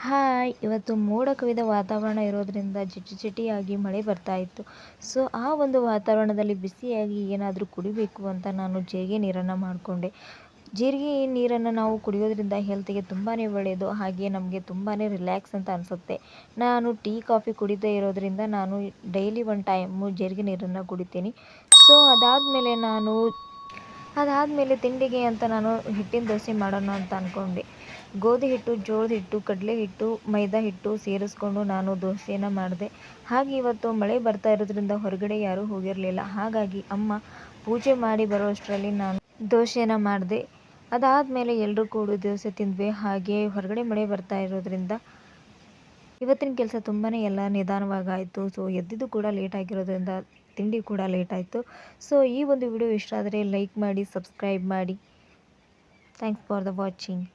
Hi! ಇವತ್ತು ಮೋಡ ಕವಿದ ವಾತಾವರಣ ಇರೋದ್ರಿಂದ ಜಿಟಿಯಾಗಿ ಮಳೆ ಬರ್ತಾ ಇತ್ತು. ಸೊ ಆ ಒಂದು ವಾತಾವರಣದಲ್ಲಿ ಬಿಸಿಯಾಗಿ ಏನಾದರೂ ಕುಡಿಬೇಕು ಅಂತ ನಾನು ಜೀರಿಗೆ ನೀರನ್ನು ಮಾಡಿಕೊಂಡೆ. ಜೀರಿಗೆ ನೀರನ್ನು ನಾವು ಕುಡಿಯೋದ್ರಿಂದ ಹೆಲ್ತಿಗೆ ತುಂಬಾ ಒಳ್ಳೆಯದು. ಹಾಗೆ ನಮಗೆ ತುಂಬಾ ರಿಲ್ಯಾಕ್ಸ್ ಅಂತ ಅನಿಸುತ್ತೆ. ನಾನು ಟೀ ಕಾಫಿ ಕುಡಿದೇ ಇರೋದ್ರಿಂದ ನಾನು ಡೈಲಿ ಒಂದು ಟೈಮು ಜೀರಿಗೆ ನೀರನ್ನು ಕುಡಿತೀನಿ. ಸೊ ಅದಾದಮೇಲೆ ತಿಂಡಿಗೆ ಅಂತ ನಾನು ಹಿಟ್ಟಿನ ದೋಸೆ ಮಾಡೋಣ ಅಂತ ಅಂದ್ಕೊಂಡೆ. ಗೋಧಿ ಹಿಟ್ಟು, ಜೋಳದ ಹಿಟ್ಟು, ಕಡಲೆ ಹಿಟ್ಟು, ಮೈದಾ ಹಿಟ್ಟು ಸೇರಿಸ್ಕೊಂಡು ನಾನು ದೋಸೆನ ಮಾಡಿದೆ. ಹಾಗೆ ಇವತ್ತು ಮಳೆ ಬರ್ತಾ ಇರೋದ್ರಿಂದ ಹೊರಗಡೆ ಯಾರೂ ಹೋಗಿರಲಿಲ್ಲ. ಹಾಗಾಗಿ ಅಮ್ಮ ಪೂಜೆ ಮಾಡಿ ಬರೋಷ್ಟರಲ್ಲಿ ನಾನು ದೋಸೆನ ಮಾಡಿದೆ. ಅದಾದಮೇಲೆ ಎಲ್ಲರೂ ಕೂಡಿ ದೋಸೆ ತಿಂದ್ವಿ. ಹಾಗೆ ಹೊರಗಡೆ ಮಳೆ ಬರ್ತಾ ಇರೋದ್ರಿಂದ ಇವತ್ತಿನ ಕೆಲಸ ತುಂಬಾ ಎಲ್ಲ ನಿಧಾನವಾಗಾಯಿತು. ಸೊ ಎದ್ದಿದ್ದು ಕೂಡ ಲೇಟ್ ಆಗಿರೋದ್ರಿಂದ ತಿಂಡಿ ಕೂಡ ಲೇಟ್ ಆಯಿತು. ಸೊ ಈ ಒಂದು ವಿಡಿಯೋ ಇಷ್ಟ ಆದರೆ ಲೈಕ್ ಮಾಡಿ, ಸಬ್ಸ್ಕ್ರೈಬ್ ಮಾಡಿ. Thanks for the watching.